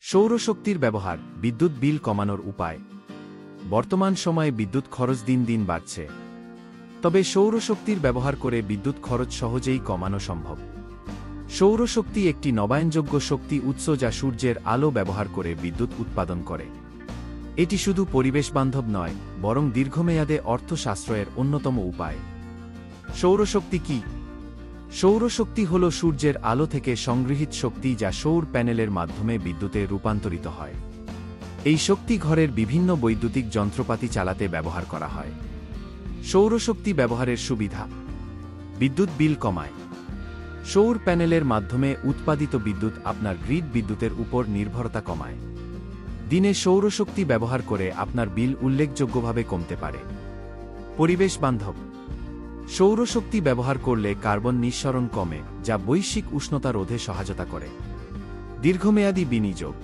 সৌরশক্তির ব্যবহার, বিদ্যুৎ বিল কমানোর উপায়। বর্তমান সময়ে বিদ্যুৎ খরচ দিন দিন বাড়ছে। তবে সৌরশক্তির ব্যবহার করে বিদ্যুৎ খরচ সহজেই কমানো সম্ভব। সৌরশক্তি একটি নবায়নযোগ্য শক্তি উৎস যা সূর্যের আলো ব্যবহার করে বিদ্যুৎ উৎপাদন করে। এটি শুধু পরিবেশবান্ধব নয়, বরং দীর্ঘমেয়াদে অর্থ সাশ্রয়ের অন্যতম উপায়। সৌরশক্তি কি? সৌরশক্তি হল সূর্যের আলো থেকে সংগৃহীত শক্তি যা সৌর প্যানেলের মাধ্যমে বিদ্যুতে রূপান্তরিত হয়। এই শক্তি ঘরের বিভিন্ন বৈদ্যুতিক যন্ত্রপাতি চালাতে ব্যবহার করা হয়। সৌরশক্তি ব্যবহারের সুবিধা: বিদ্যুৎ বিল কমায়। সৌর প্যানেলের মাধ্যমে উৎপাদিত বিদ্যুৎ আপনার গ্রিড বিদ্যুতের উপর নির্ভরতা কমায়। দিনে সৌরশক্তি ব্যবহার করে আপনার বিল উল্লেখযোগ্যভাবে কমতে পারে। পরিবেশ বান্ধব। সৌরশক্তি ব্যবহার করলে কার্বন নিঃসরণ কমে, যা বৈশ্বিক উষ্ণতা রোধে সহায়তা করে। দীর্ঘমেয়াদী বিনিয়োগ।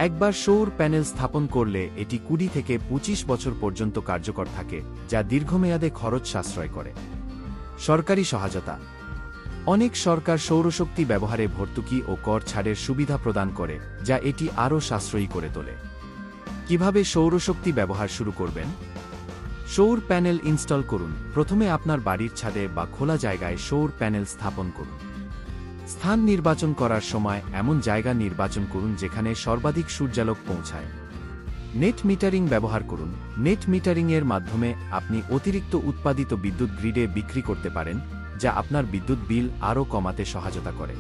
একবার সৌর প্যানেল স্থাপন করলে এটি 20 থেকে 25 বছর পর্যন্ত কার্যকর থাকে, যা দীর্ঘমেয়াদে খরচ সাশ্রয় করে। সরকারি সহায়তা। অনেক সরকার সৌরশক্তি ব্যবহারে ভর্তুকি ও কর ছাড়ের সুবিধা প্রদান করে, যা এটি আরও সাশ্রয়ী করে তোলে। কিভাবে সৌরশক্তি ব্যবহার শুরু করবেন? সৌর প্যানেল ইনস্টল করুন। প্রথমে আপনার বাড়ির ছাদে বা খোলা জায়গায় সৌর প্যানেল স্থাপন করুন। স্থান নির্বাচন করার সময় এমন জায়গা নির্বাচন করুন যেখানে সর্বাধিক সূর্যালোক পৌঁছায়। নেট মিটারিং ব্যবহার করুন। নেট মিটারিংয়ের মাধ্যমে আপনি অতিরিক্ত উৎপাদিত বিদ্যুৎ গ্রিডে বিক্রি করতে পারেন, যা আপনার বিদ্যুৎ বিল আরও কমাতে সহায়তা করে।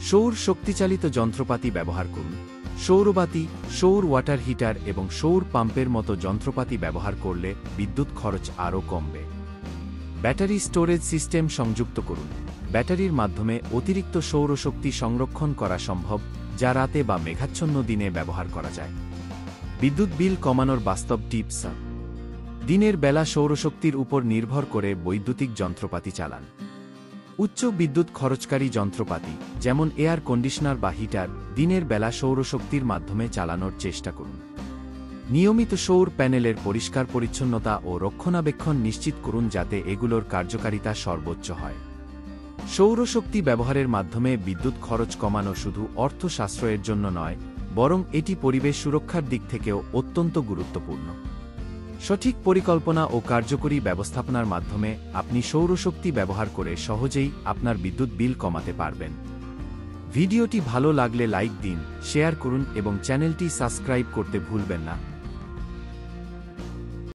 সৌর শক্তিচালিত যন্ত্রপাতি ব্যবহার করুন। সৌরবাতি, সৌর ওয়াটার হিটার এবং সৌর পাম্পের মতো যন্ত্রপাতি ব্যবহার করলে বিদ্যুৎ খরচ আরও কমবে। ব্যাটারি স্টোরেজ সিস্টেম সংযুক্ত করুন। ব্যাটারির মাধ্যমে অতিরিক্ত সৌরশক্তি সংরক্ষণ করা সম্ভব, যা রাতে বা মেঘাচ্ছন্ন দিনে ব্যবহার করা যায়। বিদ্যুৎ বিল কমানোর বাস্তব টিপস: দিনের বেলা সৌরশক্তির উপর নির্ভর করে বৈদ্যুতিক যন্ত্রপাতি চালান। উচ্চ বিদ্যুৎ খরচকারী যন্ত্রপাতি, যেমন এয়ার কন্ডিশনার বা হিটার, দিনের বেলা সৌরশক্তির মাধ্যমে চালানোর চেষ্টা করুন। নিয়মিত সৌর প্যানেলের পরিষ্কার পরিচ্ছন্নতা ও রক্ষণাবেক্ষণ নিশ্চিত করুন যাতে এগুলোর কার্যকারিতা সর্বোচ্চ হয়। সৌরশক্তি ব্যবহারের মাধ্যমে বিদ্যুৎ খরচ কমানো শুধু অর্থ সাশ্রয়ের জন্য নয়, বরং এটি পরিবেশ সুরক্ষার দিক থেকেও অত্যন্ত গুরুত্বপূর্ণ। সঠিক পরিকল্পনা ও কার্যকরী ব্যবস্থাপনার মাধ্যমে আপনি সৌরশক্তি ব্যবহার করে সহজেই আপনার বিদ্যুৎ বিল কমাতে পারবেন। ভিডিওটি ভালো লাগলে লাইক দিন, শেয়ার করুন এবং চ্যানেলটি সাবস্ক্রাইব করতে ভুলবেন না।